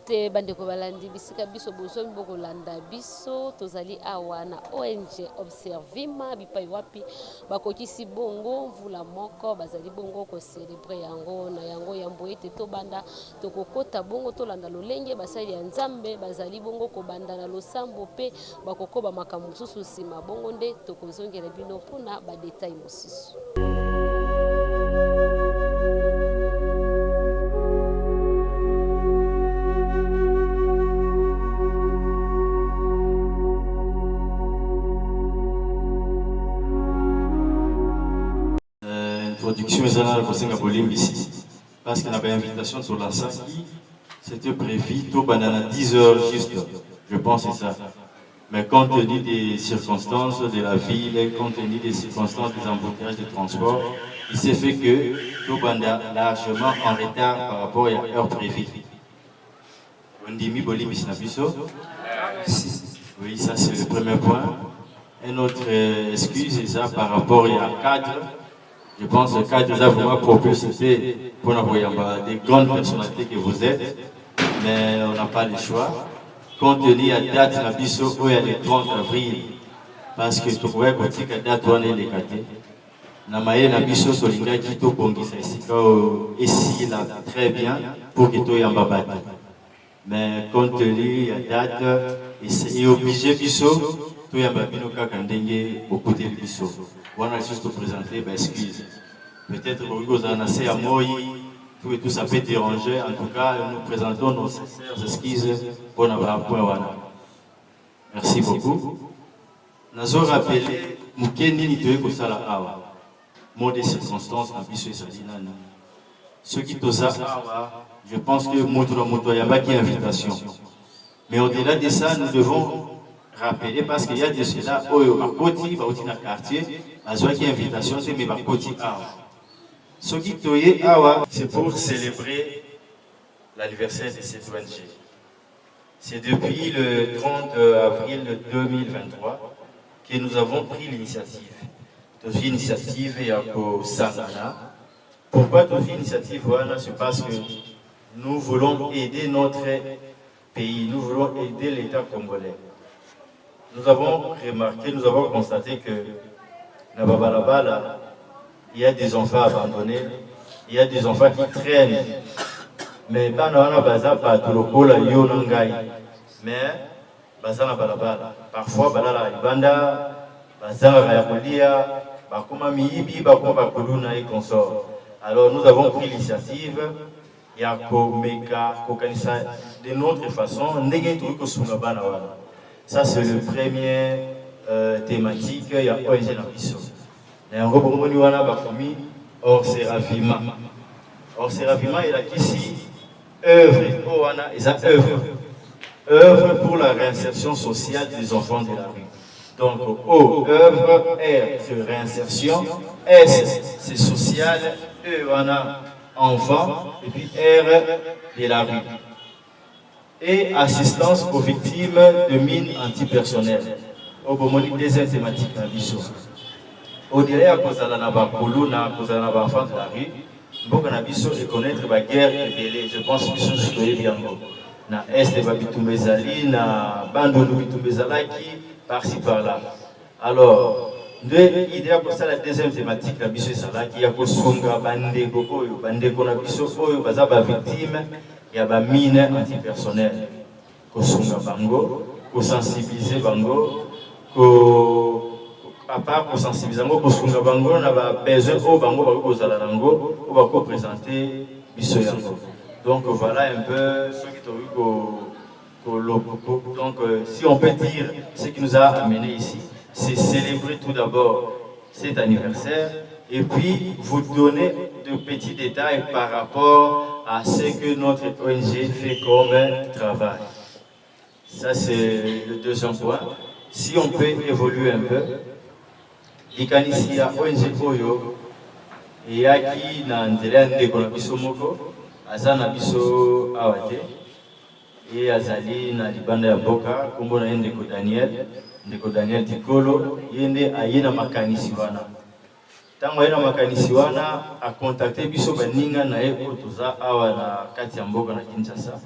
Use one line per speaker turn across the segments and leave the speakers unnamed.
te bandeko balandi bisika biso bozomi bokolanda biso tozali awa na ONG Observima bipai wapi bakokisi bongo mvula moko bazali bongo ko célébrer yango na yango yambo ete to banda tokokota bongo tolanda lolenge basali ya nzambe bazali bongo ko banda na losambo pe bakokoba makambo mosusu nsima bongo nde tokozongela bino mpona ba détail mosusu.
Introduction ici parce que la invitation sur la salle c'était prévu tout banana 10 heures juste, je pense c'est ça. Mais compte tenu des circonstances de la ville, compte tenu des circonstances des embouteillages de transport, il s'est fait que tout banana largement en retard par rapport à l'heure prévue. Oui, ça c'est le premier point. Un autre excuse, c'est ça par rapport au cadre. Je pense que le cadre a vraiment propulsé pour des grandes personnalités que vous êtes, mais on n'a pas le choix. Compte tenu de la date, il y a le 30 avril, parce que tu pouvais dire que la date est décalée. Namaye Nabiso Solinga Kito Bongisa ici là très bien pour que tu aies un. Mais compte tenu de la date, il est obligé Biso. Tout y a beaucoup de biso. Voilà juste te présenter, excuse. Peut-être que vous en avez à moi, tout ça peut déranger. En tout cas, nous présentons nos sincères excuses pour avoir un point. Merci beaucoup. Nous avons rappelé Moukeni Nitoye Kosala Awa. Mot de circonstances, dans biso et Salinani. Ceux qui te Awa, je pense que Moto Yamba qui invitation. Mais au-delà de ça, nous devons rappeler parce qu'il y a de cela, Bakoti, Baoutina quartier, Azoua qui invitation, mais Bakoti Awa. Ce qui toye Awa, c'est pour célébrer l'anniversaire de cette ONG. C'est depuis le 30 avril 2023 que nous avons pris l'initiative. Notre initiative est à Sangana. Pourquoi notre initiative c'est parce que nous voulons aider notre pays, nous voulons aider l'État congolais. Nous avons remarqué, nous avons constaté que dans Babalabala, il y a des enfants abandonnés, il y a des enfants qui traînent. Mais pas dans la baza, pas tout le col, mais baza na balabala. Parfois, balala ibanda, baza na yakolia, bakoma miibi, bakoma bakuluna et consort. Alors nous avons pris l'initiative, de notre façon, n'est-ce pas ça, c'est le premier thématique. Il y a ONG Nabiso. Il y a un groupe de Or Serafima. Or Serafima, il a ici œuvre pour la réinsertion sociale des enfants de la rue. Donc, O, œuvre, R, c'est réinsertion, S, c'est social, E, enfant, et puis R, de la rue. Et assistance aux victimes de mines antipersonnelles. Au moment deuxième thématique à Bisso. Au-delà à cause de la Nabakulu, à cause de la Nabafan de la rue, beaucoup de Bisso et connaître la guerre et je pense que Bisso se bien. Na Est de Babitumbezali, na Bando de Bitumbezalaki, par-ci par-là. Alors, l'idée pour ça la deuxième thématique la Bisso Sala qui a pour Songa Bande Gokoyo, Bande Konabisso, Oyo, Bazaba victime. Il y a des mines antipersonnelles. Ko sunga bango, ko sensibiliser bango, à part ko sensibiliser bango, ko sunga bango, on a besoin au bango, ko zala nango, on va présenter biso yango. Donc voilà un peu ce qui donc si on peut dire ce qui nous a amené ici, c'est célébrer tout d'abord cet anniversaire et puis vous donner de petits détails par rapport à ce que notre ONG fait comme travail. Ça, c'est le deuxième point. Si on peut évoluer un peu, il y a ici à ONG Oyo, il y a qui dans le Konabiso Moko, Azana Biso Awate, et Azali na Libanda ya Boka, Kumbo na Ndeko Daniel Tikolo, Yende Ayena Makanisi wana. Tango yena makanisi wana a contacté biso baninga na eko toza awa na kati ya mboka na Kinshasa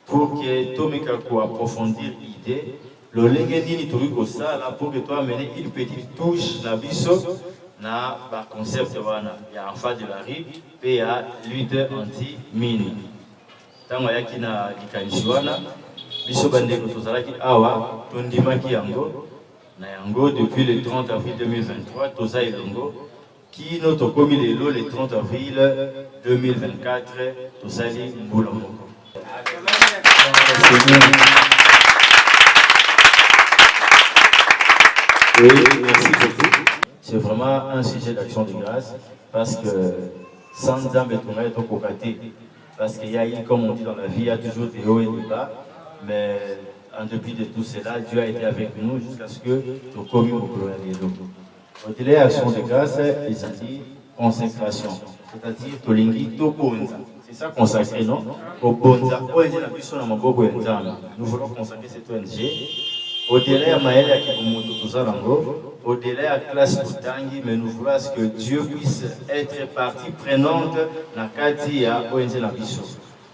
pour que Tomika pour approfondir l'idée, le lengeni tout ça là pour que toi amener une petite touche na biso na ba concept wana ya enfant de la rue et à lutte anti-mine. Tango yaki na likanisi wana biso bandeko tozalaki awa tondimaki yango na yango depuis le 30 avril 2023 toza elongo qui notre commis lelo le 30 avril 2024 tozali mbula moko. Oui, merci beaucoup. C'est vraiment un sujet d'action de grâce parce que sans Nzambe on est au côté. Parce qu'il y a, comme on dit dans la vie, il y a toujours des hauts et des bas. Mais en dépit de tout cela, Dieu a été avec nous jusqu'à ce que nous commions au gloire de Dieu. Au-delà de l'action de grâce, ils ont dit consécration. C'est-à-dire, Tolingi, Tobonza. C'est ça consacré, non? Tobonza. Nous voulons consacrer cette ONG. Au-delà de Maël au-delà de la classe Boutangi, mais nous voulons que Dieu puisse être partie prenante dans la Katia ONG Nabiso.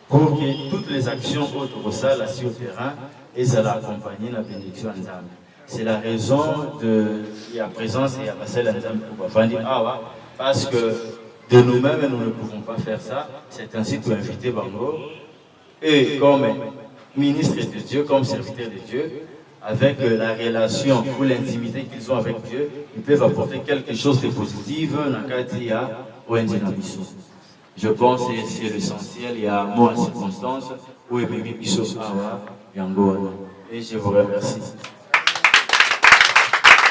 Pour que toutes les actions autres là sur le terrain et ça l'accompagner dans la bénédiction Nzambe. C'est la raison de la présence et la passage Nzambe pour Awa, parce que de nous-mêmes nous ne pouvons pas faire ça. C'est ainsi pour inviter Bango et comme ministre de Dieu, comme serviteur de Dieu, avec la relation ou l'intimité qu'ils ont avec Dieu, ils peuvent apporter quelque chose de positif dans la Katia ONG Nabiso. Je pense que c'est l'essentiel. Il y a moi en circonstance où est Mimi Bisso Awa Yango. Et je vous remercie.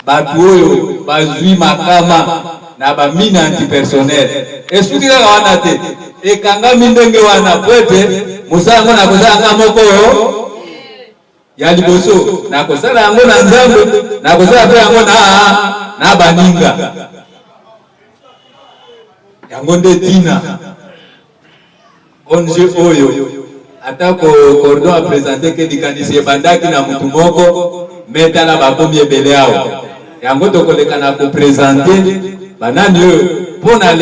Batuoyo, bazui makama, na ba mine antipersonnel. Et ce qui est wana te, et kanga mindenge wana pwete, musango na kozanga moko ya liboso, na kozala yango na Nzambe, na kozala pe yango na baninga. Yango nde tina. Onje oyo atako cordon a présenté que likanisi ebandaki na mutu moko metala bakomi ebele yao yango tokoleka na ko présenter banani oyo pona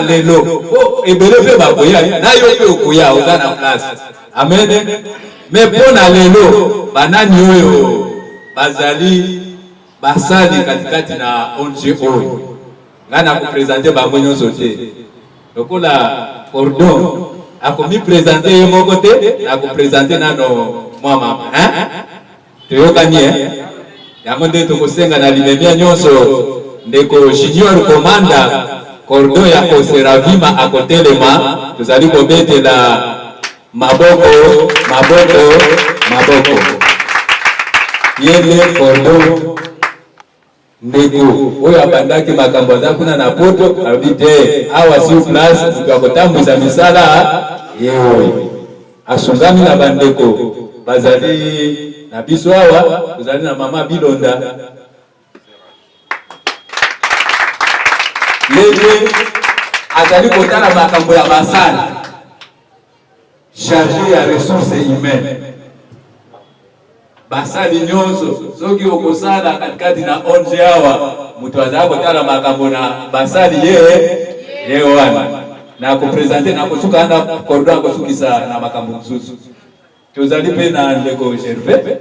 lelo ebele pe bakoya na yo pe okoya oza na place amen mais pona lelo banani oyo bazali basali katikati na onje oyo ngana ko présenter bango nyonso te lokola cordon akomi présenter ye moko te na ko présenter nano mwa mama toyokani yango nde tokosenga na limemia nyonso ndeko junior komanda cordon ya koseravima akotelema tozali kobetela maboko yele cordon ndeko oyo abandaki makambo aza kuna na poto alobi te awa sur place mutu akotambuza misala yeoyo asungami na bandeko bazali na biso awa tozali na mama Bilonda lele azali kotala makambo ya basali chargé ya ressources humaines basali nyonso soki okosala katikati na onje awa mutu azali kotala makambo na basali ye wana na kupresenter na kusuka na cordon kusukisa na makambo msusu tozali pe na ndeko Gervais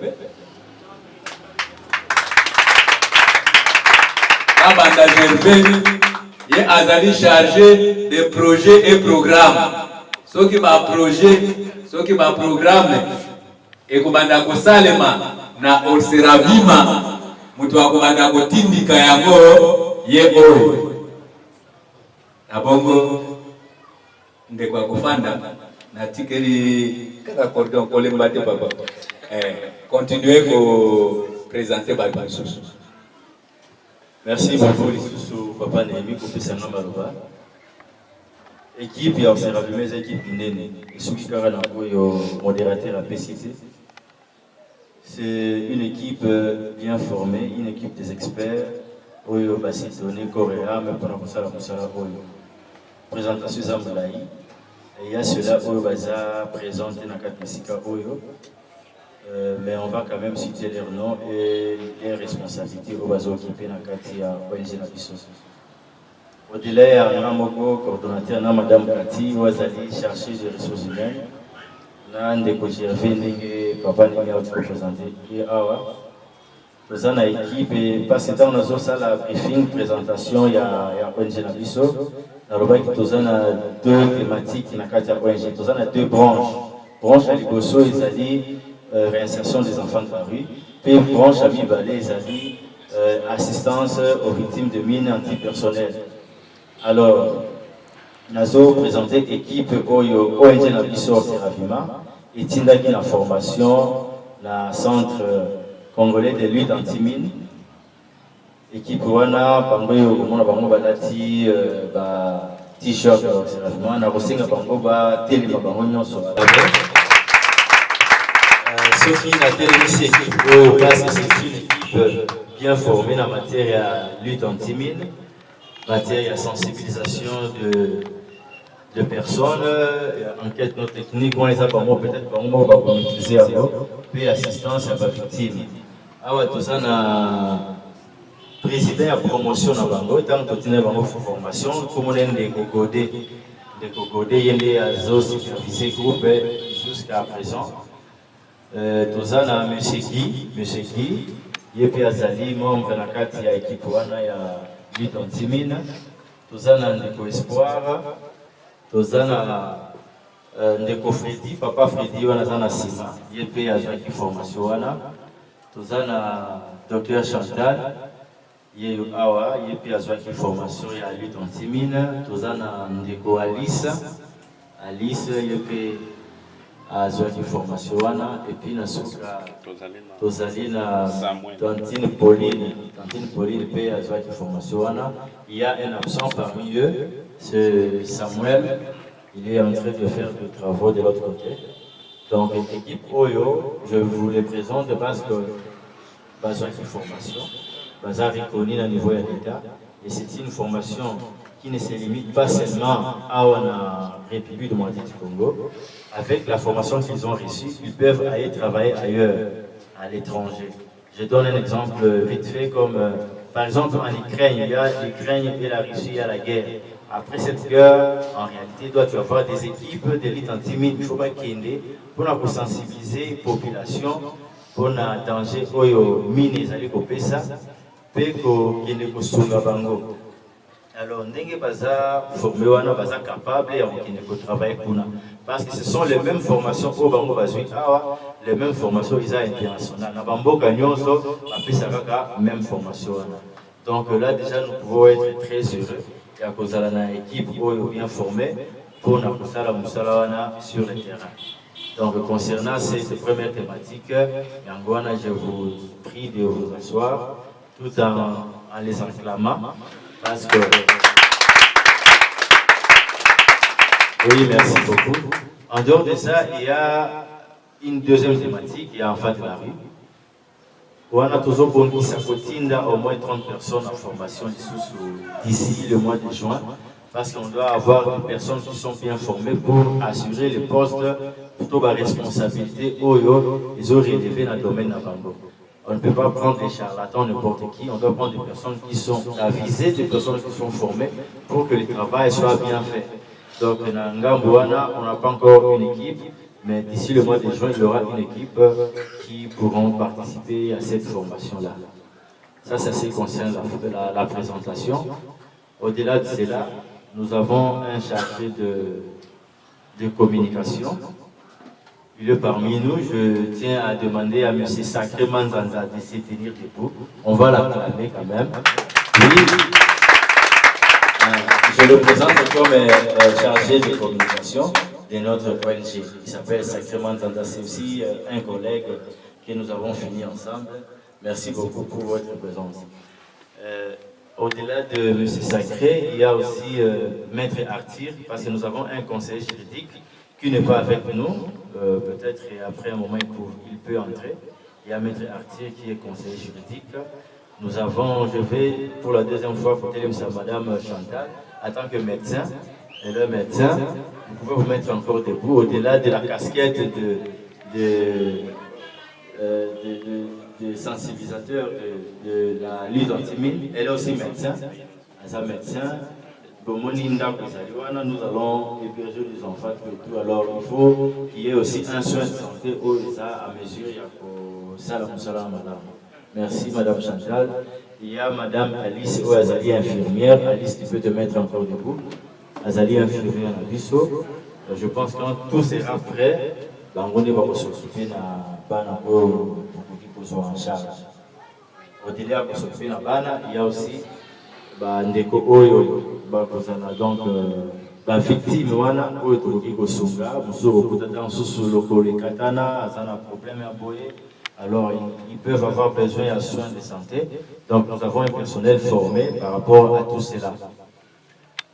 abanda Gervais ye azali chargé de projets et programmes soki ba projet soki ba programme ekubanda kosalema na Orseravima mutu akubanda kotindika yango ye oyo na bongo ndeko akufanda na tikeli kaka cordon kolemba te papa continuer ko présenter ba basusu.
Merci beaucoup lisusu papa Némi ko pesa ngamba loba équipe ya Orseravima équipe nene esuki kaka na oyo modérateur à PCT. C'est une équipe bien formée, une équipe des experts. Oyo basi donné Coréa, mais pendant que ça la Oyo. Présentation Zambalai. Et il y a cela Oyo Baza présenté dans Katmesika Oyo. Mais on va quand même citer leurs noms et les responsabilités Oyo Baza occupé dans Katia ONG Nabiso. Au-delà, il y a un coordonnateur, Madame Kati, Ouazali, chercher des ressources humaines. na ndeko Gervais ndenge papa ndenge aotirepresente ye awa toza na équipe parce que ntango nazosala briefing présentation ya ONG na biso nalobaki toza na deux thématiques na kati ya ONG toza na deux branche ya liboso ezali réinsertion des enfants de la rue puis branche ya mibale ezali assistance aux victimes de mines antipersonnelles. Alors nazo présenter équipe oyo ONG na biso Seravima etindaki na formation na centre congolais de lutte anti-mine. Équipe wana bango yo komona bango balati ba t-shirt Seravima na kosenga bango ba telema bango nyonso. Sophie na télévision équipe oyo place c'est une équipe bien formée en matière de lutte anti-mine, matière de sensibilisation de personnes, enquête non technique, on les a peut-être pas utiliser puis assistance à la victime. Alors tout ça na président à promotion na bango tant que tu n'as pas formation comme on est des cocodés il y a des supervisés groupe jusqu'à présent. Tout ça na monsieur Guy yepe azali membre na kati ya équipe wana ya lutte anti-mine. Toza na ndeko Espoir, toza na ndeko Freddy, papa Freddy wana aza na nsima yepe azwaki formation wana. Toza na docteur Chantal ye awa yepe azwaki formation ya lutte anti-mine. Toza na ndeko Alice yepe azwaki formation wana et puis na suka tozali na Tantine Pauline pe azwaki formation wana. Il y a un absent parmi eux, c'est Samuel, il est en train de faire des travaux de l'autre côté. Donc l'équipe Oyo, je vous les présente parce que bazwaki formation baza reconnu au niveau de l'État et c'est une formation qui ne se limite pas seulement à la République démocratique du Congo. Avec la formation qu'ils ont reçue, ils peuvent aller travailler ailleurs, à l'étranger. Je donne un exemple vite fait, comme par exemple en Ukraine, il y a l'Ukraine et la Russie, il y a la guerre. Après cette guerre, en réalité, il doit y avoir des équipes d'élite anti-mine. Il ne faut pas qu'il y ait pour sensibiliser la population pour le danger oyo mine ezali kopesa pe ko kende ko sunga bango. Alors, ndenge baza formé wana baza capable ya kokende ko travailler kuna parce que ce sont les mêmes formations au bango bazui awa les mêmes formations isa internationales na bamboka nyonso bapesa kaka même formation wana. Donc là déjà nous pouvons être très heureux ya kozala na équipe oyo bien formée pour na kosala musala wana sur le terrain. Donc concernant cette première thématique, Yangwana, je vous prie de vous asseoir tout en les acclamant parce que... Oui, merci beaucoup. En dehors de ça, il y a une deuxième thématique, il y a en fait la rue. On a toujours bon qui s'accotinda au moins 30 personnes en formation d'ici le mois de juin. Parce qu'on doit avoir des personnes qui sont bien formées pour assurer les postes, plutôt la responsabilité, ils ont relevé dans le domaine de Bango. On ne peut pas prendre des charlatans, n'importe qui, on doit prendre des personnes qui sont avisées, des personnes qui sont formées pour que le travail soit bien fait. Donc, dans Ngambouana, on n'a pas encore une équipe, mais d'ici le mois de juin, il y aura une équipe qui pourront participer à cette formation-là. Ça, c'est ce qui concerne la présentation. Au-delà de cela, nous avons un chargé de communication. Il est parmi nous. Je tiens à demander à M. Sacré Manzanza de se tenir debout. On va l'acclamer quand même. Oui. Je le présente comme chargé de communication de notre ONG. Il s'appelle Sacré Manzanza. C'est aussi un collègue que nous avons fini ensemble. Merci beaucoup pour votre présence. Au-delà de M. Sacré, il y a aussi Maître Artir, parce que nous avons un conseiller juridique qui n'est pas avec nous. Peut-être après un moment, il peut entrer. Il y a Maître Artir qui est conseiller juridique. Nous avons, je vais pour la deuxième fois porter Madame Chantal en tant que médecin. Et le médecin, vous pouvez vous mettre encore debout, au-delà de la casquette de sensibilisateur de la lutte anti-mine. Elle est aussi médecin. Elle est médecin. Nous allons héberger les enfants et tout. Alors il faut qu'il y ait aussi un soin de santé au à mesure. Merci Madame Chantal. Il y a Madame Alice ou Azali infirmière. Alice, tu peux te mettre encore debout. Azali infirmière à Bissau. Je pense que quand tout sera prêt, on va se soutenir en charge. Au-delà de ce qu'il y a aussi Ndeko Oyo, donc victime wana oyo tokoki kosunga mosusu okutata mosusu lokolo ekatana aza na problème ya boye. Alors ils peuvent avoir besoin de soins de santé. Donc nous avons un personnel formé par rapport à tout cela.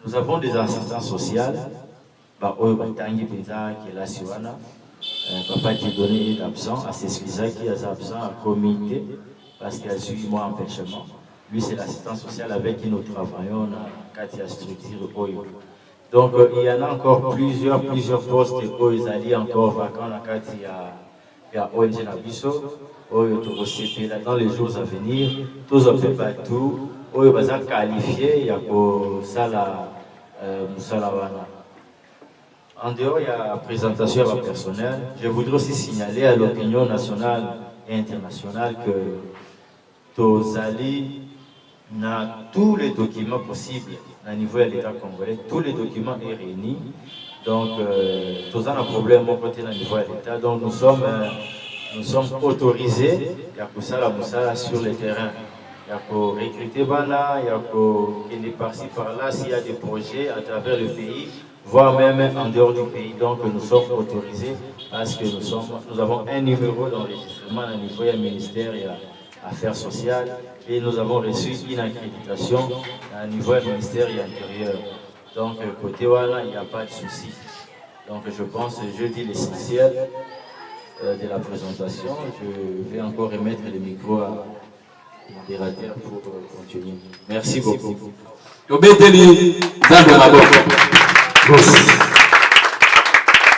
Nous avons des assistants sociaux oyo batangi penza kelasi wana papa qui donné d'absent à César qui est absent à comité parce qu'il a suivi moi empêchement. Lui, c'est l'assistant social avec qui nous travaillons dans la structure OYO. Donc, il y en a encore plusieurs postes OYO encore vacants dans la ONG Nabiso, OYO dans les jours à venir. Tous on fait pas tout. OYO va qualifier, il y a ça la Mousalawana. En dehors, il y a la présentation à personnel. Je voudrais aussi signaler à l'opinion nationale et internationale que Tozali n'a tous les documents possibles au niveau de l'État congolais, tous les documents sont réunis. Donc, tous un problème au côté au niveau de l'État. Donc, nous sommes autorisés à sur le terrain. Il y a pour recruter Bana, il y a pour aller par-ci par-là s'il y a des projets à travers le pays, voire même en dehors du pays. Donc, nous sommes autorisés parce que nous avons un numéro d'enregistrement au niveau du ministère et Affaires sociales. Et nous avons reçu une accréditation à niveau du ministère intérieur. Donc, côté voilà, il n'y a pas de souci. Donc, je pense que je dis l'essentiel de la présentation. Je vais encore remettre le micro à modérateur pour continuer. Merci beaucoup.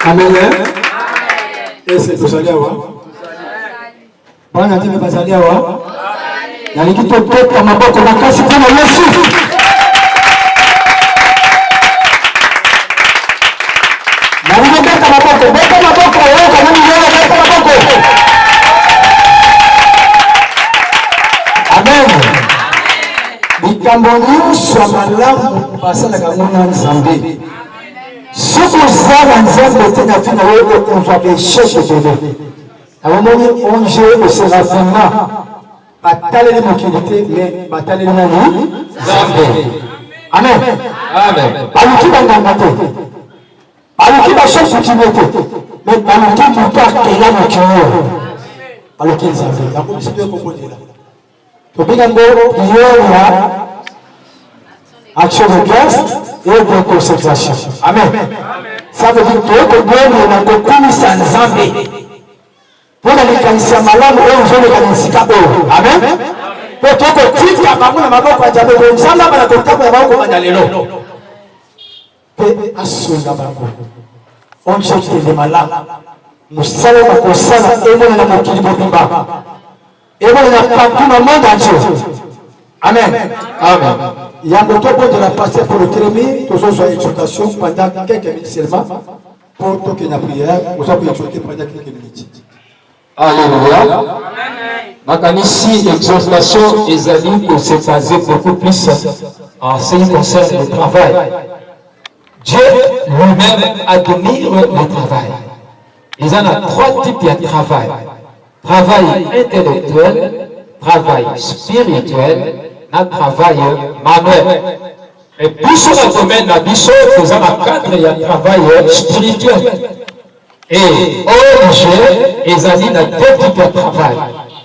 Amen. Est-ce que vous allez avoir? Bwana ndiye bazaliwa na nikitoka maboko na kasi kama Yesu. Na nikitoka maboko wewe kama ni wewe beka maboko. Amen. Bikambo swa malamu basala kamuna nzambe. Suko zala nzambe tena fina wewe on va pécher de Awamoni onje oseraphima bataleli mokilité mais bataleli nani Nzambe. Amen. Amen. Baluki banganga te. Baluki bashofu kimete. Mais baluki mutaka ya mokilo. Baluki Nzambe. Yango bisibyo kokodela. Tobinga ngo yoya action de grâce et de consécration. Amen. Ça veut dire que Dieu n'a kokumisa Nzambe. Pour les canisiers malades, on veut les canisiers cabos. Amen. Pour tout le titre, à Mamou, Mamou, Pajabé, on s'en va à la côte de Mamou, Mandalelo. Paix à son abako. On cherche les malades. Nous savons que ça, et on a mon kilibo bimba. Et on a pas tout le monde entier. Amen. Amen. Il y a un autre de la passer pour le crémer, tous aux exhortations pendant quelques minutes seulement. Pour tout qu'il y a prière, nous avons exhorté pendant quelques minutes.
Alléluia. Makanisi, exhortation, Esalie, pour se baser beaucoup plus en ce qui concerne le travail. Dieu lui-même admire le travail. Il y a trois types de travail. Travail intellectuel, travail spirituel, et travail manuel. Et puis sur le domaine d'Abisso, nous avons un cadre de travail spirituel. Et ONG, Ezali na deux types de travail.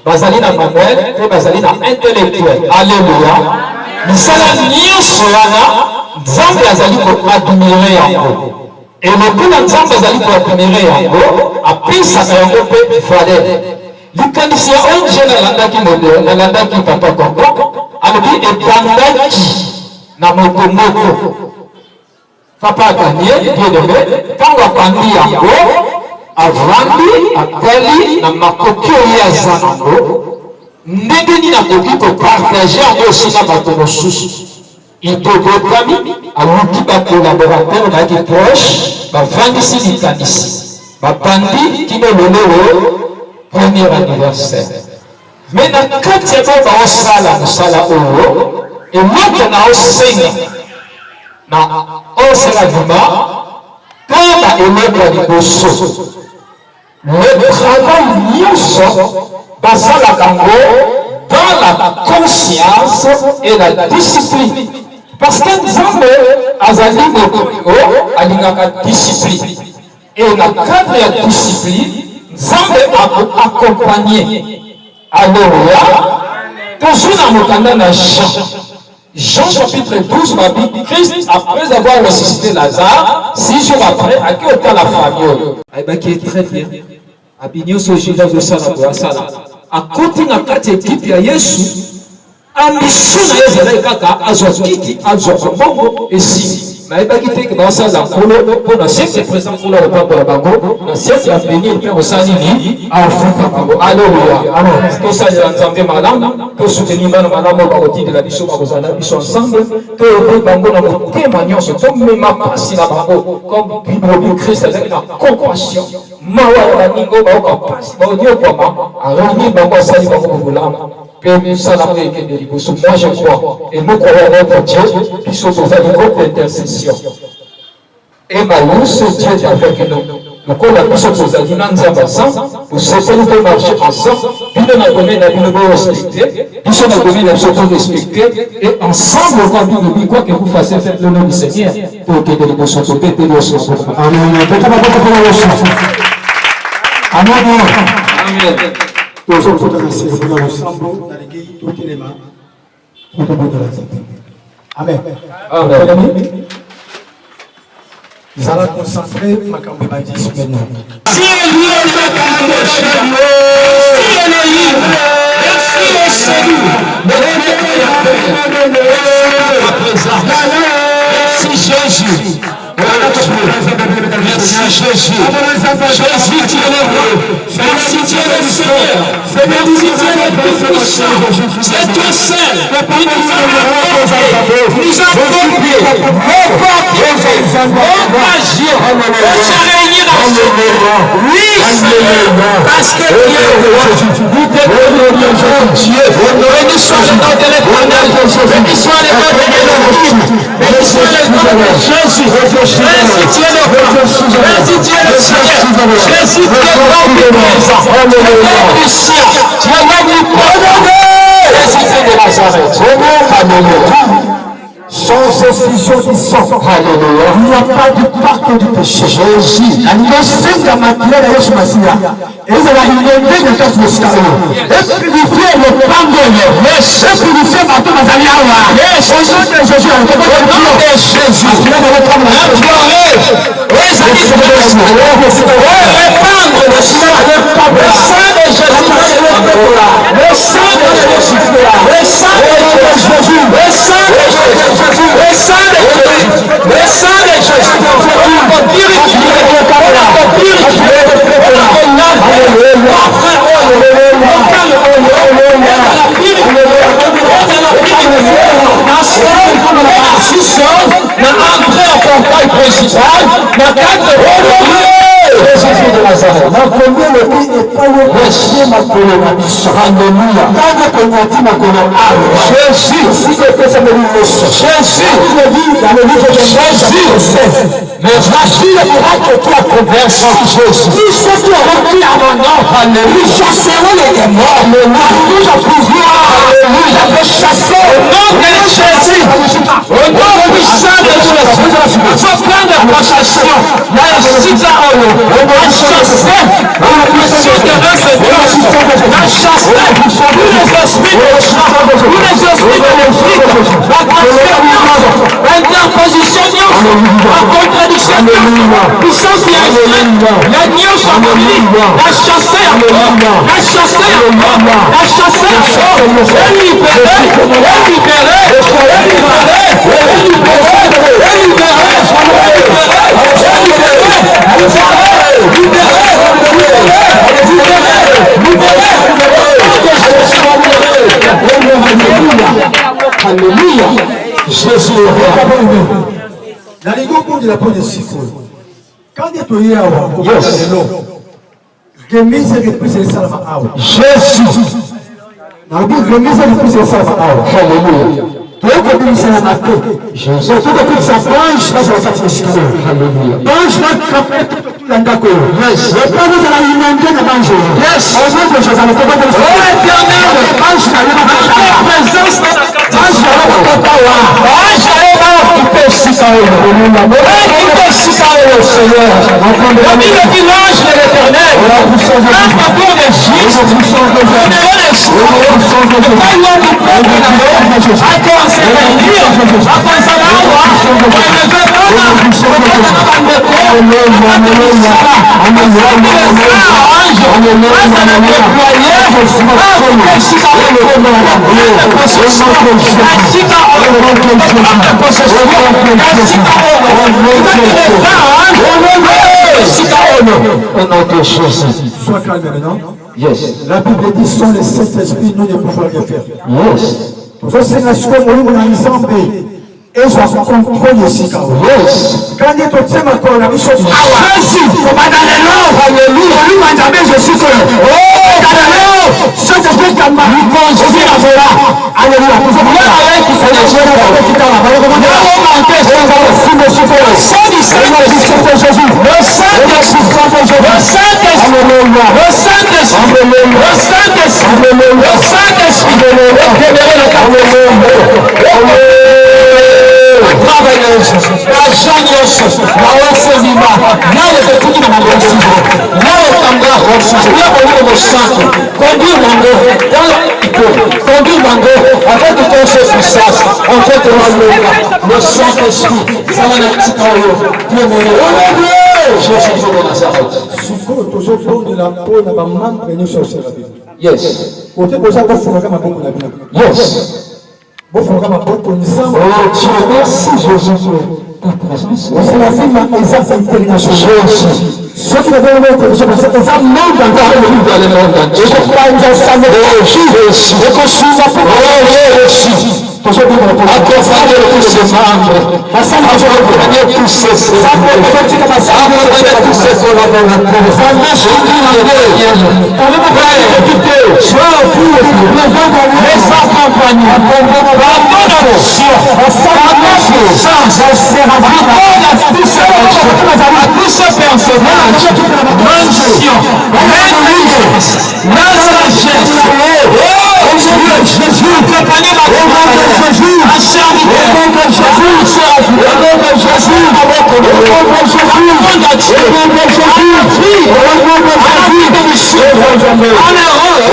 Bazali na manuel et bazali na intellectuel. Alléluia. Misala nyonso wana, Nzambe azali ko admirer yango. Et le coup de Nzambe azali ko admirer yango, apesaka yango pe valeur. Likanisi ya ONG nalandaki modèle, nalandaki papa Kongo, alobi ebandaki na moto moko. Papa a gagné, bien aimé, quand on a pandi yango, avandi, akali, na makoki ya zanango, ndenge ni na koki ko partager yango aussi na bato mosusu. idobotami awuti bacolaborateur baki proche bavandisi likanisi babandi kino lelo premier anniversaire. Mais na kati ya bao baosala mosala oyo eloko na osenga na osala vima mpo baeloko ya liboso le travail nyonso basalaka yango dans la conscience et la discipline. Parce que Nzambe azali moto oyo alingaka discipline. Et na cadre ya discipline, Nzambe accompagné. Alléluia. Toujours dans le canal de Jean chapitre 12, ma Bible, Christ, après avoir ressuscité Lazare, 6 jours après, à qui était la famille. Qui est très bien. Abignon Sojida de Sala, à côté de la équipe, il y a Yesu. Ambition na Yezele kaka azokiti azokobongo esi na ebaki te ba sa za kolo po na siècle présent kolo au papa la bango na siècle à venir pe osani ni afuka bango. Alléluia. Amen. To sa ya nzambe malamu to soutenir bana malamu ba koti de la biso ba kozana biso ensemble to pe bango na motema nyonso to mema pasi na bango comme Bible Christ avec la compassion mawa la ningo ba ko pasi ba dio kwa a réunir bango sali bango bulamu. Moi je crois, et nous croyons notre Dieu, qui sont dans un groupe d'intercession. Et Malou, ce Dieu est avec nous. Nous connaissons tous les gens vous savez, nous devons marcher ensemble, nous devons respecter, nous devons respecter, et ensemble, quoi que vous fassiez, faites le nom du Seigneur, pour que nous soyons sautés, que nous soyons sauvés. Amen. Amen.
Nous sommes tous les célébrants ensemble dans l'église, tout les mains, tout le monde de la cité. Amen. Amen. Nous allons concentrer ma campagne maintenant. Si elle est merci Jésus. Merci Jésus. Jésus, tu es le roi. Merci, tu es le Seigneur. Merci, tu es le Tout-Puissant. C'est toi seul. Nous nous avons compris. Nos papiers, nos agir, nos réunions. Oui, Seigneur. Parce que Dieu est roi. Nous déclarons Dieu. Béni soit le nom de l'Éternel. Béni soit le nom de l'Éternel. Béni soit le nom de Jésus. Jésus, tu es le roi. Jésus, tu es le Seigneur. Jésus, tu es l'omniprésent. Tu es l'omniscient. Tu es l'omnipotent. Jésus, tu es de Nazareth. Alléluia. Sans effusion du sang, alléluia, il n'y a pas de pardon du péché. Jésus, la innocence de la matière de Jésus Massia, et ça va inonder le cas de l'escalier. Et purifier le pardon, et purifier ma tombe à Zaliawa. Au nom de Jésus, au nom de Jésus, implorer, les amis de l'escalier, répandre le sang de Jésus, le sang de Jésus, le sang de Jésus, le sang de Jésus. Le sang de Jésus, le sang de Jésus, on peut purifier, Jésus de Nazareth. Ma combien le pays est pas le péché, ma colonne. Alléluia. Quand le pénalty, ma colonne. Jésus. Si le péché me dit Jésus. Il me dit dans le livre de Jésus. Mais voici le miracle qui a conversé Jésus. Tous ceux qui ont repris à mon nom, nous chasserons les démons. Nous avons pouvoir. Alléluia. De chasser au nom de Jésus. Au nom puissant de Jésus. Il faut prendre possession. La justice à eux. La chasser. La puissance de l'œuvre de Dieu. La chasser. Tous les esprits de chant. Tous les esprits de l'esprit. La transformation. L'interposition. La contradiction. Puissance de l'esprit. La nuance en lui. La chasser. La chasser. La chasser. Et libérer. Et libérer. Et libérer. Et libérer. Alléluia. Jésus de la peau de Siko. Quand il est au Yawa, remise et reprise et salama awa. Jésus. Remise et reprise et salama awa. Alléluia. Toi, quand il s'est abattu, Jésus. Tout à coup, sa branche, là, ça va faire Siko. Alléluia. Branche, là, capé, tout l'andako. Yes. Le père nous a alimenté de manger. Yes. On veut que je s'en occupe de ça. Oh, éternel. Branche, là, il va faire la présence de la catastrophe. Branche, là, il va faire Branche, là, il va occuper Siko. Alléluia. Occuper Siko, Seigneur. Parmi le village de l'éternel. Un rapport de Jésus. On est là, les choses. Le taillon du peuple de la mort. Encore c'est la vie. Après ça, là, on sois calme maintenant. Yes. La Bible dit sont les Saint-Esprit, nous ne pouvons rien faire. Yes. C'est la chose où nous sommes et je contrôle ici. Yes. Quand il est au thème encore la mission. Jésus, faut pas dans les lots. Alléluia. Lui m'a jamais je suis que. Oh, dans les lots. Saint-Esprit qui m'a dit bon, je suis là. Alléluia. Vous avez là avec qui fait les choses qui dans la parole. Comment manquer ça va si je suis que. Saint-Esprit Jésus. Le Saint-Esprit. Le Saint-Esprit. Alléluia. Le Saint-Esprit. Alléluia. Le Saint-Esprit. Alléluia. Le Saint-Esprit. Alléluia. Travailleuse, l'argent, la enseignement, là le petit dans ma réussite, là le tanga, là au niveau centre, conduire Mango, conduire Mango, avec de ton chef puissance, en fait le Saint-Esprit, ça va être petit en haut, Jésus de Nazareth. Suko, toujours bon de la peau, n'a pas membre de nous sur la Bible. Yes. Côté pour ça, vous ferez ma beaucoup la Bible. Yes. Bon, il faut que merci Jésus. C'est la vie de mes affaires internationales. Ceux qui veulent mettre les hommes, c'est des hommes non dans le monde dans le monde. Et je crois que ça me réussit. Et que je suis là pour réussir. Accompagner tous ces membres. Accompagner tous ces accompagner tous ces collaborateurs. Sois pour les accompagner. La bonne action. À tous ces personnages. Mention. L'intelligence. La sagesse. Jésus, accompagnez ma Jésus, à servir, au nom de Jésus, au nom de Jésus, au nom de Jésus, au nom de Jésus, au nom de Jésus, au nom de Jésus, en Europe,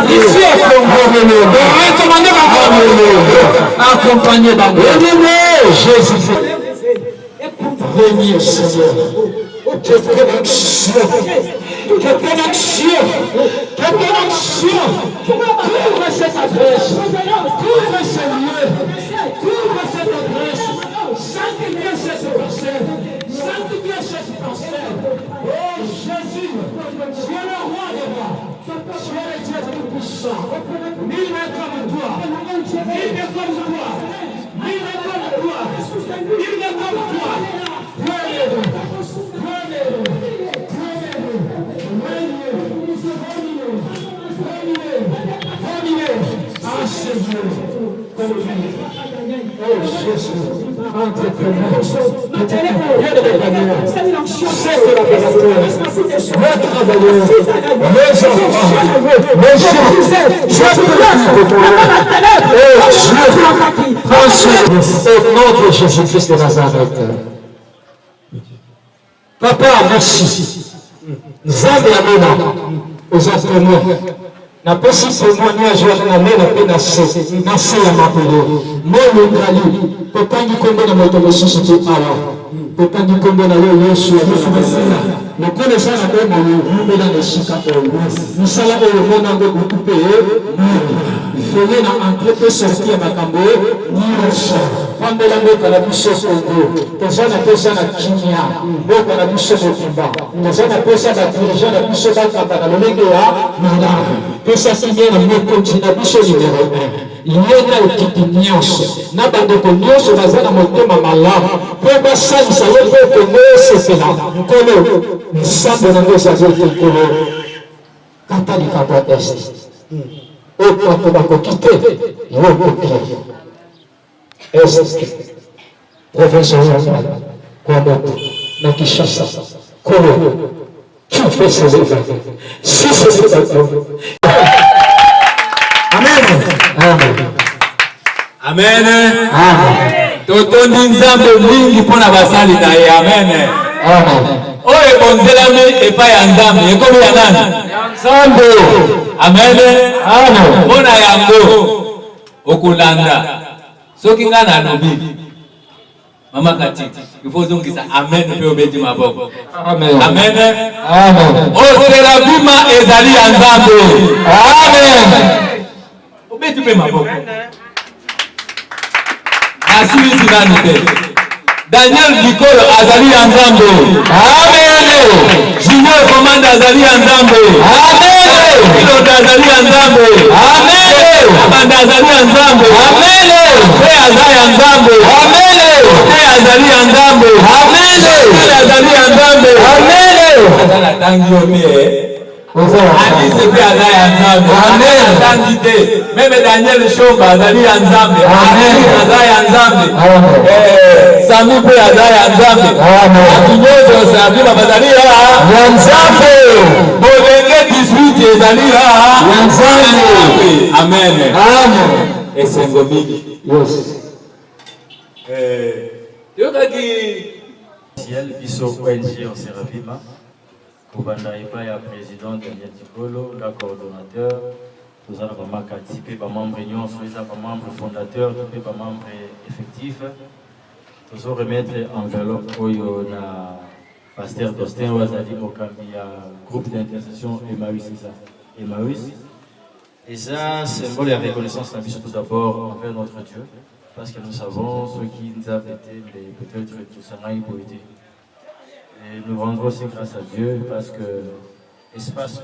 ici au Congo, recommandez ma accompagnez ma Jésus, venir Seigneur, que connexion, couvre cette adresse, couvre ce lieu, couvre cette adresse, sanctifie cette personne, sanctifie cette personne. Oh Jésus, tu es le roi des rois, tu es le Dieu tout-puissant, nul n'est comme toi, nul n'est comme toi, nul n'est comme toi, nul n'est comme toi. Au nom de Jésus-Christ de Nazareth. Papa, merci. Nzambe amena ozakomo na pesi témoignage na mena pe na se ya makolo molo ngali totangi kombo na moto mosusu te awa totangi kombo na yo Yesu amusumesina mokole sana ko mo mbela na shika oyo musala oyo mona ngo kupe fone na entrée pe sortie ya makambo nyonso
pambela mboka na biso Congo toza na pesa na kimia mboka na biso mobimba toza na pesa na dirigeant na biso bakamba na lolenge ya malamu pesa kimia na mokonzi na biso numéro 1 ye na ekipi nyonso na bandeko nyonso baza na motema malamu mpo basalisa ye mpo Congo esepela nkolo nsambo nango ezali ekekolo kata likambo ya este bato bakoki te yokoki est province orientale kwa moto na Kinshasa kolo tu fais ses œuvres si c'est bato amen
Amen. Totondi nzambe mingi mpona basali na ye. Amen. Oyo bonzelami epai ya nzambe ekomi ya nani? Nzambe. Amen. Mpona yango okolanda soki nga nalobi mama kati ifo ozongisa amen mpe obeti maboko. Amen. Oserafima ezali ya nzambe. Amen. Obeti mpe maboko. Asibisi nani te. Daniel Bikolo azali ya nzambe. Amen. Junior Komanda azali ya nzambe. Amen. Pilota azali ya nzambe. Amen. Abanda azali ya nzambe. Amen. Pe azali ya nzambe. Amen. Pe azali ya nzambe. Amen. Pe azali ya nzambe. Amen. Azala tangi omi Ani sepe azali ya nzambe. Amen. Tangi te. Meme Daniel Shomba azali ya nzambe. Amen. Azali ya nzambe. Sami pe azali ya nzambe. Amen. Akinyozo sabima bazali ya nzambe. Bolenge 18 ezali ya nzambe. Amen. Amen. Esengo mingi. Yes.
Yokaki ciel biso ONG on Seravima. Kobanda epai ya président Daniel Tikolo, la coordonnateur, tous les membres participés, les membres nyonso, les membres fondateurs, les membres effectifs. Tous remettre enveloppe oyo na pasteur Dostin Wazali Mokambi ya groupe d'intercession Emmaüs. Et ça, symbole de reconnaissance tout d'abord envers notre Dieu, parce que nous savons ce qui nous a été, peut-être tout ça n'a pas été. Et nous rendons aussi grâce à Dieu parce que l'espace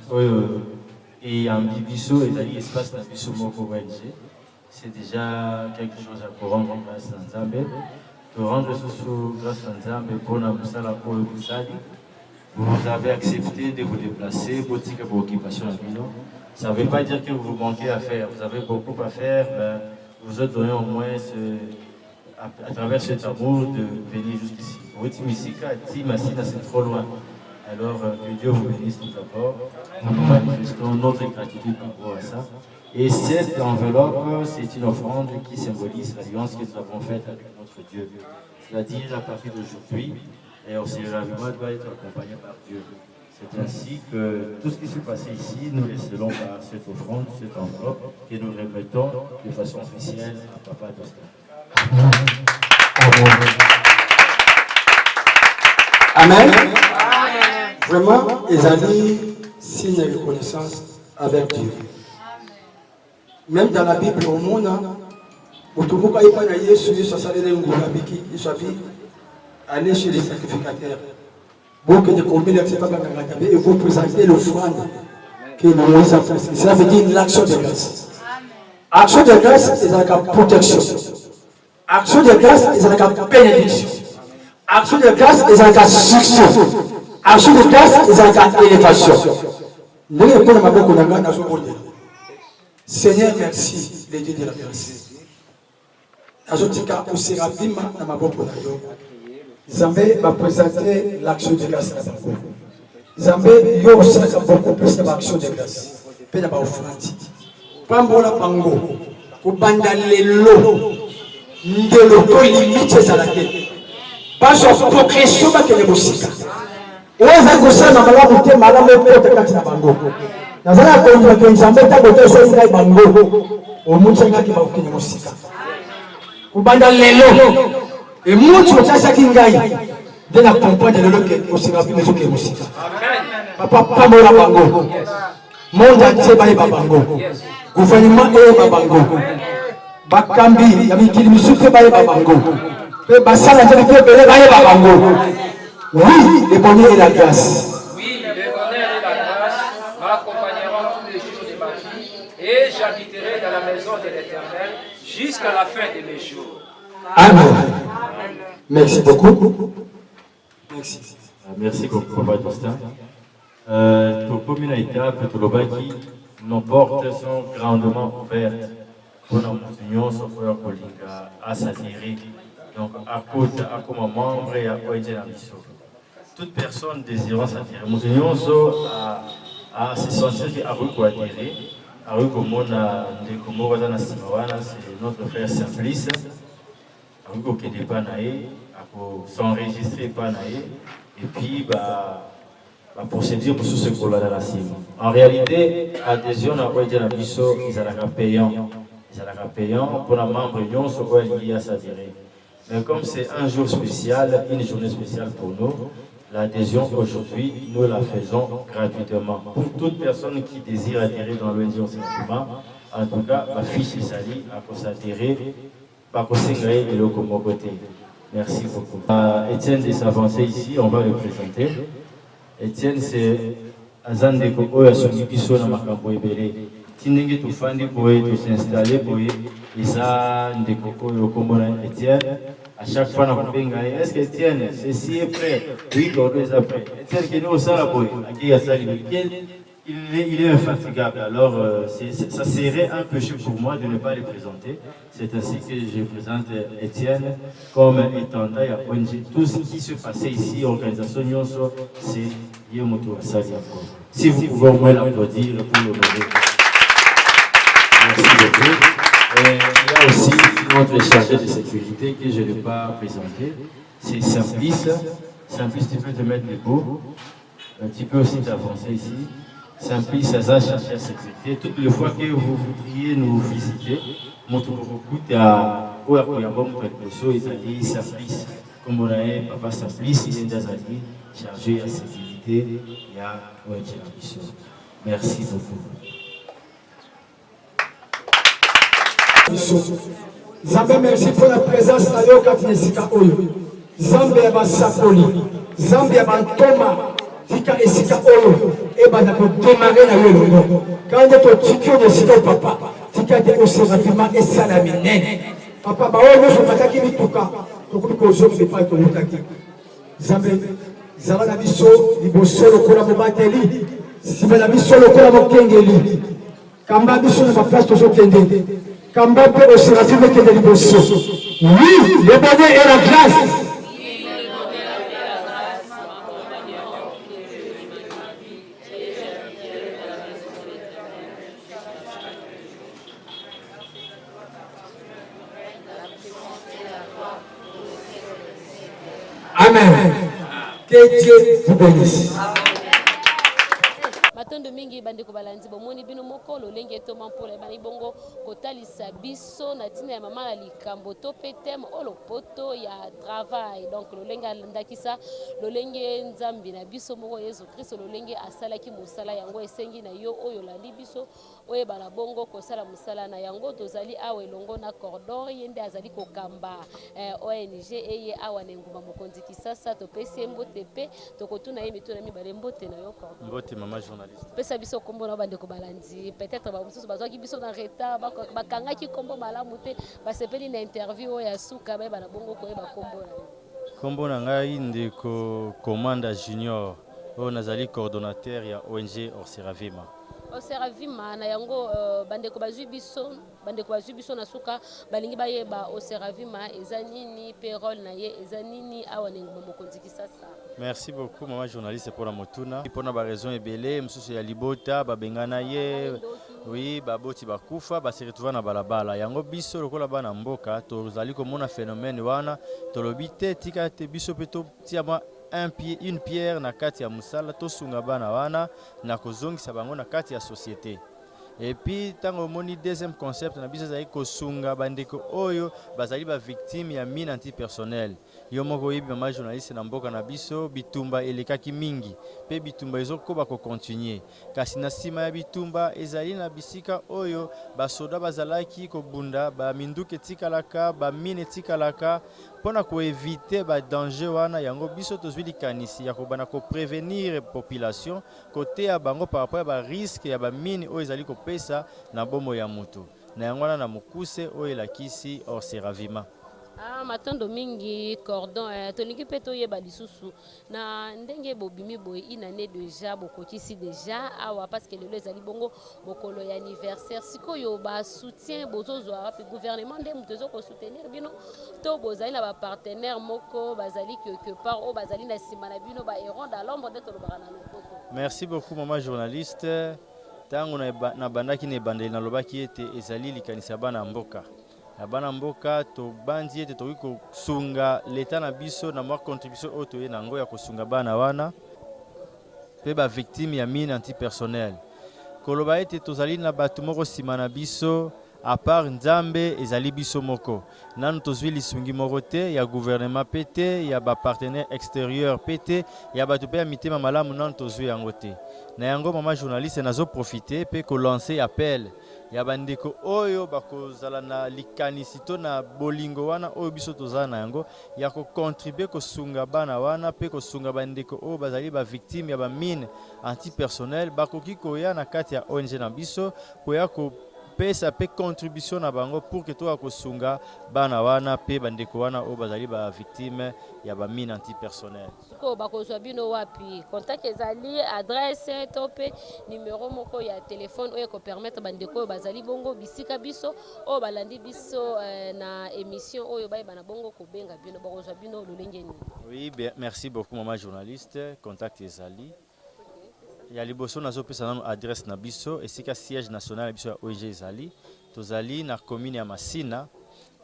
et en Bibiso et l'espace dans Bibiso Moko ONG, c'est déjà quelque chose à rendre grâce à Nzambe. De rendre ce grâce à Nzambe pour la Moussala pour le Moussali. Vous avez accepté de vous déplacer, boutique pour occupation à Bilo. Ça ne veut pas dire que vous manquez à faire. Vous avez beaucoup à faire. Ben, vous êtes donné au moins à travers cet amour de venir jusqu'ici. C'est trop loin. Alors que Dieu vous bénisse tout d'abord. Nous manifestons notre gratitude par rapport à ça. Et cette enveloppe, c'est une offrande qui symbolise l'alliance que nous avons faite avec notre Dieu. C'est-à-dire à partir d'aujourd'hui, et on sait ravivement doit être accompagné par Dieu. C'est ainsi que tout ce qui s'est passé ici, nous laisserons par cette offrande, cette enveloppe, que nous remettons de façon officielle à Papa Dostin.
Amen. Vraiment, ils ont dit signe de reconnaissance avec Dieu. Même dans la Bible, au monde, allez chez les sacrificateurs. Et vous présentez l'offrande que Moïse a fait. Cela veut dire l'action de grâce. Action de grâce, c'est la protection. Action de grâce, c'est la bénédiction. Action de grâce, c'est la succès. Action de grâce, c'est la élévation. Seigneur, merci, les dieux de la grâce. Azotika Oserabima na maboko na yo. Zambé va présenter l'action de grâce à Bango. Zambé yo aussi beaucoup plus de l'action de grâce. Pe na ba offrande. Pambola Bango. Kubanda lelo. Ndelo ko limite za la tête. Pas sur progression ba kene musika. Oza kusana malamu te malamu pote kati na Bango. Nazala ko ndwa Nzambe ta bote so ngai Bango. Omuntu ngaki ba kene musika. Kubanda lelo. Et moi, tu as ça qui gagne. De la campagne de l'autre aussi rapide que les musiques. Papa, pas mon Bango. Monde entier va Bango. Gouvernement est Bango. bakambi ya mikili misusu mpe bayeba bango mpe basala nzambe mpe ebele bayeba bango. Oui, le bonheur et la grâce.
Oui, le bonheur et la grâce m'accompagneront tous les jours de ma vie et j'habiterai dans la maison de l'Éternel jusqu'à la fin de mes jours.
Amen. Merci beaucoup. Merci.
Merci beaucoup, Papa Justin. Pour la première étape, nos portes sont grandement ouvertes pour nous à s'attirer. Donc, à côté, à comme membre et à ONG Namiso. Toute personne désirant s'attirer. Nous à se sentir à attirer. À c'est notre frère Simplice. À s'enregistrer et puis la procédure pour ce qu'on a dans la cible. En réalité, l'adhésion à ONG Namiso, ils sont payants. Ils sont payants pour la membre union sur ONG à s'attirer. Mais comme c'est un jour spécial, une journée spéciale pour nous, l'adhésion aujourd'hui, nous la faisons gratuitement. Pour toute personne qui désire adhérer dans l'ONG enseignement, en tout cas, ma fiche Isali a s'adhérer, pas conseiller et le côté. Merci beaucoup. Étienne de s'avancer ici, on va le présenter. Étienne, c'est Azandeko Oya Sogibiso na Makambo Ebele. Tindenge tufandi boye de s'installer boye isa ndeko Yokomona Étienne à chaque fois na kubenga est-ce que Étienne ceci est prêt oui Cordo est prêt Étienne qui nous sala boye aki asali il est infatigable alors ça serait un péché pour moi de ne pas le présenter. C'est ainsi que je présente Étienne comme étant à ONG. Tout ce qui se passait ici organisation Nyonso c'est Yemoto Asali. Si vous pouvez au moins l'applaudir pour le bonheur. Merci beaucoup. Et il y a aussi notre chargé de sécurité que je ne vais pas présenter. C'est Simplice. Simplice, tu peux te mettre debout. Tu peux aussi t'avancer ici. Simplice, c'est ça, chargé de sécurité. Toutes les fois que vous voudriez nous visiter, montre beaucoup à Oyakoyabom, il Simplice. Comme on a dit, Papa Simplice, il est déjà chargé de sécurité. Il y a ONG. Merci beaucoup.
Zambé, merci pour la présence de Yoka Oyo. Zambé Abasakoli, Zambé Abantoma, Tika Esika Oyo, et Banako démarrer la Yolo. Quand on est au Tikio de Sito Papa, Tika de Osérafima et Salamine. Papa, Baoyo, je m'attaque Mituka, Tokuko Zom, c'est pas ton Mutaki. Zambé, Zambé Nabiso, Liboso, le Kola Mobateli, Sibela Biso, le Kola Mokengeli, Kamba Biso, la place de Zokende. Kambape au Séraphin qui est de l'émotion. Oui, le bonheur et la grâce. Amen. Que Dieu vous bénisse.
Matondo mingi bandeko balanzi bomoni bino moko lolenge to mampola bani bongo kotalisa biso na tina ya mama likambo to petem olo poto ya travail donc lolenge ndakisa lolenge nzambi na biso moko Yesu Kristo lolenge asalaki musala yango esengi na yo oyo landi biso oye bala bongo kosala musala na yango tozali awe longo na cordon yende azali kokamba ONG eye awa na nguma mokonzi kisasa to pesi mbote pe tokotuna ye mituna mibale mbote na yo cordon
mbote mama journaliste.
Pesa biso kombo na bande ko balandi peut-être ba mususu bazwaki biso na retard bakangaki kombo malamu te basepeli na interview ya suka ba na bongo ko yeba kombo na
kombo na ngai ndeko Komanda Junior o nazali coordonnateur ya ONG Orseravima.
Orseravima na yango bande ko bazwi biso na suka balingi bayeba Orseravima ezanini payroll na ye ezanini awa nengo mokonzi kisasa.
Merci beaucoup maman journaliste pour la motuna. Pour na ba raison ebele msusu ya libota babengana ye oui baboti bakufa basi retrouver na balabala yango biso lokola bana mboka tozali komona phénomène wana tolobite tika te biso peto tiama une pierre na kati ya musala tosunga bana wana na kozongisa bango na kati ya société. Et puis tango moni deuxième concept na biso ezali kosunga bandeko oyo bazali ba victime ya mine antipersonnel. Yo moko yebi mama journaliste na mboka na biso bitumba elekaki mingi pe bitumba ezokoba ko continuer. Kasi na sima ya bitumba ezali na bisika oyo basoda bazalaki kobunda ba minduki etikalaka ba mine etikalaka pona ko éviter ba danger wana yango biso tozwi likanisi ya kobana ko prévenir population côté ya bango par rapport à ba risque ya ba mine oyo ezali kopesa na bomo ya mutu na yango wana na mokuse oyo elakisi Observima.
Matondo mingi cordon tolingi pe toyeba lisusu na ndenge bobimi boye inane déjà bokokisi déjà awa parce que lelo ezali bongo mokolo ya anniversaire sikoyo ba soutien bozozwa pe gouvernement nde mutu ezoko soutenir bino to bozali na ba partenaire moko bazali quelque part o bazali na sima na bino ba héros dans l'ombre de tolobaka na lopoto.
Merci beaucoup maman journaliste. Tango na bandaki ne bandeli na lobaki ete ezali likanisa bana mboka. Ya bana mboka to bandi ete toki kosunga leta na biso na mwa contribution oyo toye nango ya kosunga bana wana pe ba victime ya mine antipersonnel. Koloba ete tozali na bato moko sima na biso à part Nzambe ezali biso moko. Nanu tozwi lisungi moko te ya gouvernement pete ya ba partenaire extérieur pete ya bato pe ya mitema malamu nanu tozwi yango te. Na yango mama journaliste nazo profiter pe ko lancer appel ya bandeko oyo bakozala na likanisi to na bolingo wana oyo biso tozala na yango ya ko contribuer ko sunga bana wana pe ko sunga bandeko oyo bazali ba victime ya ba mine antipersonnel bakoki koya na kati ya ONG na biso koya ko pesa pe contribution na bango pour que toa kosunga bana wana pe bandeko wana oyo bazali ba victime ya ba mine antipersonnel.
Ko bakozwa bino wapi contact ezali adresse to pe numéro moko ya téléphone oyo ko permettre bandeko bazali bongo bisika biso oyo balandi biso na émission oyo bayeba bongo ko benga bino bakozwa bino lolenge ni.
Oui, merci beaucoup maman journaliste. Contact ezali ya liboso nazopesa nanu adresse na biso esika siège national ya biso ya ONG ezali tozali na commune ya Masina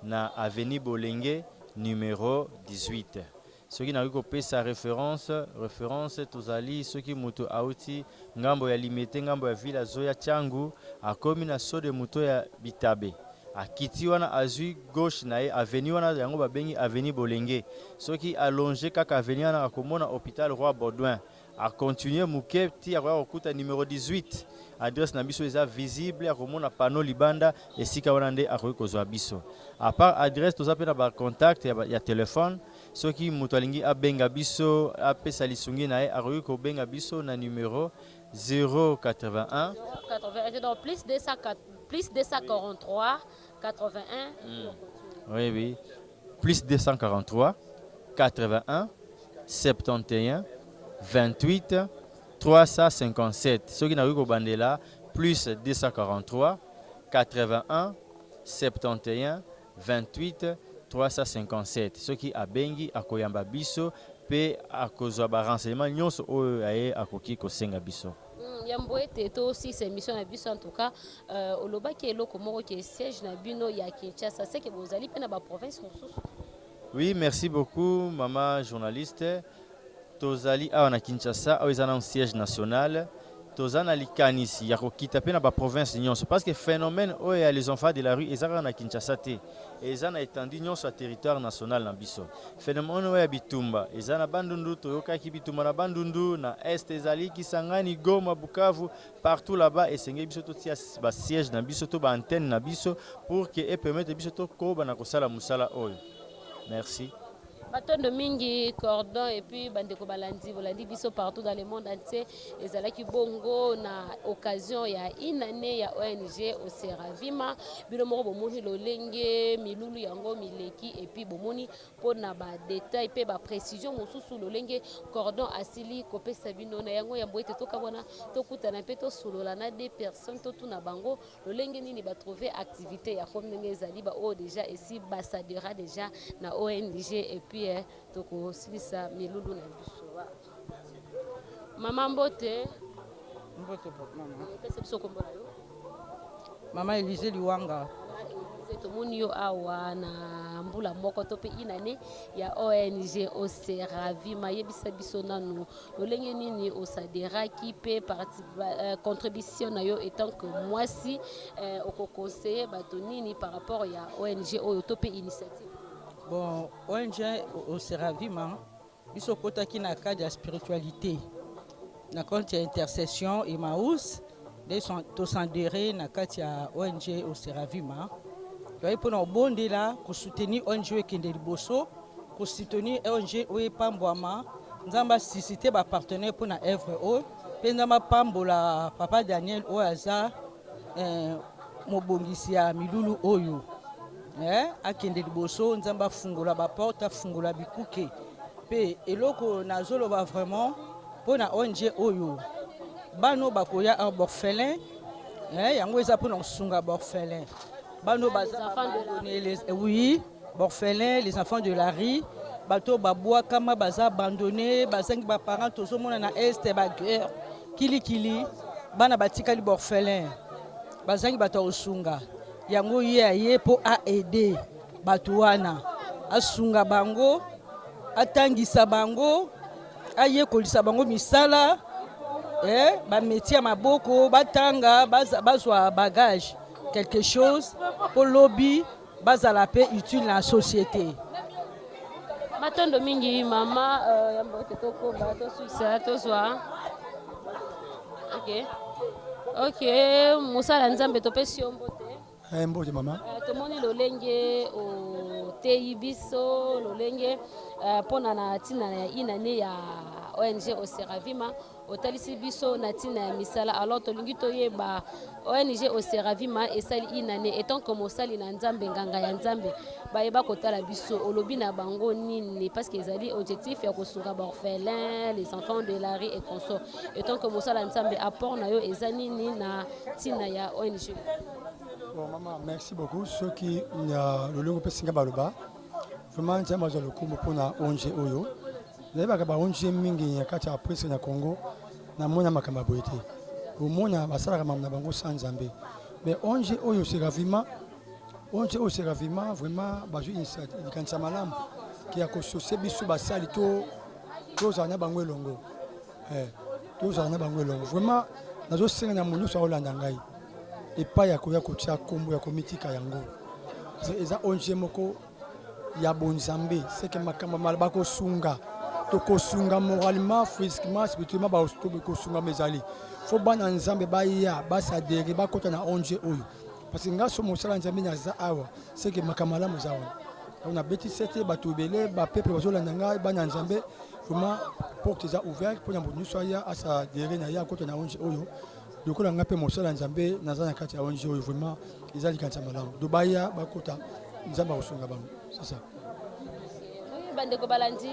na avenue Bolenge numéro 18. Soki na kopesa référence tozali soki muto auti ngambo ya Limete ngambo ya ville azoya Changu akomi na so de muto ya Bitabe akiti wana azui gauche na ye avenue wana yango babengi avenue Bolenge soki allongé kaka avenue wana akomona hôpital Roi Baudouin a continuer muke ti akoya kokuta numéro 18 adresse na biso eza visible akomona panneau libanda esika wana nde akoki kozwa biso à part adresse toza pe na ba contact ya téléphone soki mutu alingi abenga biso apesa lisungi na ye akoki kobenga biso na numéro 081
donc plus 243 81
oui plus 243 81 71 28 357. Ce qui n'a eu bandela plus 243 81 71 28 357. Ce qui a bengi akoyamba biso pe akozwa ba renseignement nyonso oyo aye akoki kosenga biso.
Yambo ete to aussi cette émission na biso en tout cas olobaki eloko moko ki siège na bino ya Kinshasa c'est que bozali pe na ba province mosusu.
Oui, merci beaucoup maman journaliste. Tozali awa na Kinshasa oyo eza na siège national toza na likanisi ya kokita pe na ba province nyonso parce que phénomène oyo ya les enfants de la rue ezaka na Kinshasa te eza na étendue nyonso ya territoire national na biso. Phénomène oyo ya bitumba eza na Bandundu toyokaki bitumba na Bandundu na est ezali Kisangani Goma Bukavu partout là-bas esenge biso totia ba siège na biso to ba antenne na biso pour que et permettre biso to koba na kosala musala oyo. Merci.
Batondo mingi cordon et puis bandeko bolandi biso partout dans le monde entier ezalaki bongo na occasion ya inane ya ONG Observima bino moko bomoni lolenge milulu yango mileki et puis bomoni pona ba détail pe ba précision mosusu lolenge cordon asili kopesa bino na yango ya boite to kabona to kutana pe to solola na des personnes to tuna bango lolenge nini ba trouver activité ya comme ndenge ezali ba o déjà ici ambassadeur déjà na ONG et puis toko silisa milulu na biso mama mbote
mama
pesa biso kombo na yo
mama Elise Liwanga
pe tomoni yo awa na mbula moko to pe inane ya ONG Oseravima yebisa biso nanu lolenge nini osaderaki pe contribution na yo etant que mwasi okokonseiller bato nini par rapport ya ONG oyo to pe initiative.
Bon, ONG Oseravima biso kotaki na cadre ya spiritualité na compte ya intercession Emmaüs de tosandere na kati ya ONG Oseravima toye mpona obondela kosoutenir ONG ekende liboso kosoutenir ONG oyo epambwama nzambe asisite bapartenaire mpona œuvre oyo mpe nzambe apambola papa Daniel oyo aza mobongisi ya milulu oyo akende liboso nzambe afungola baporte afungola bikuke mpe eloko nazoloba vraiment mpona ONG oyo bano bakoya un orphelin yango eza mpona kosunga orphelin bano baza oui orphelin les enfants de la rue bato babwakama baza abandonné bazangi baparent tozomona na este baguerre kilikili bana batikali orphelin bazangi bato kosunga yango ye aye mpo aide bato wana asunga bango atangisa bango ayekolisa bango misala bamétier ya maboko batanga bazwa bagage quelque chose pour lobby bazala pe utile na société.
Matondo mingi mama yambo ketoko bato suisa tozwa. OK musala nzambe topesi mbote.
Mbote mama.
Tomoni lolenge o teyi biso lolenge pona na tina ya inane ya ONG Oseravima otalisi biso na tina ya misala alors tolingi toyeba ONG Oseravima esali inane etant que mosali na nzambe nganga ya nzambe bayeba kotala biso olobi na bango nini parce que ezali objectif ya kosunga orphelin les enfants de la rue et consort etant que mosala nzambe apport na yo eza nini na tina ya ONG.
Bon maman, merci beaucoup. Ceux qui le longo pesinga baloba vraiment nzambe azwa lokumu mpona ONG oyo nayebaka ba ONG mingi ya kati ya presse na Congo na mona makambo boye te omona basalaka mamu na bango sans nzambe mais ONG oyo Oseravima vraiment bazwi likanisa malamu ki ya kosose biso basali tozala na bango elongo tozala na bango elongo vraiment nazosenga na mo nyonso akolanda ngai epai ya koya kotia kombo ya komitika yango eza ONG moko ya bonzambe seke makambo mala bakosunga tokosunga moralement physiquement spirituellement bakosunga mezali fo bana nzambe baya basadere bakota na ONG oyo parce que nga so mosala nzambe naza awa seke makambo malamu eza wana on a bêti sete bato ebele bapeuple bazolanda ngai bana nzambe vraiment porte eza ouverte mpona moto nyonso aya asadere na ye akota na ONG oyo lokola nga mpe mosala nzambe naza na kati ya ONG oyo vraiment eza likanisa malamu do baya bakota nzambe akosunga bango c'est ça.
Bandeko balandi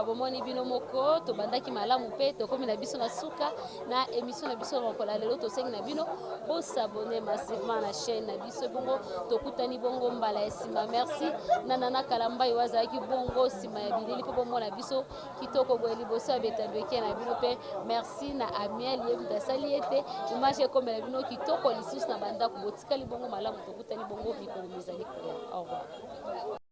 bomoni bino moko tobandaki malamu pe tokomi na biso na suka na émission na biso rokola lelo tosengi na bino bosabone massivement na chaîne na biso bongo tokutani bongo mbala esima merci Nana Kalambai wazaki bongo sima ya bilili po bomona biso kitoko boye liboso ya betambeki na bino pe merci na Amiel yebita sali ete image comme la bino kitoko lisusu na banda ko botikali bongo malamu tokutani bongo mikolo mizali au revoir.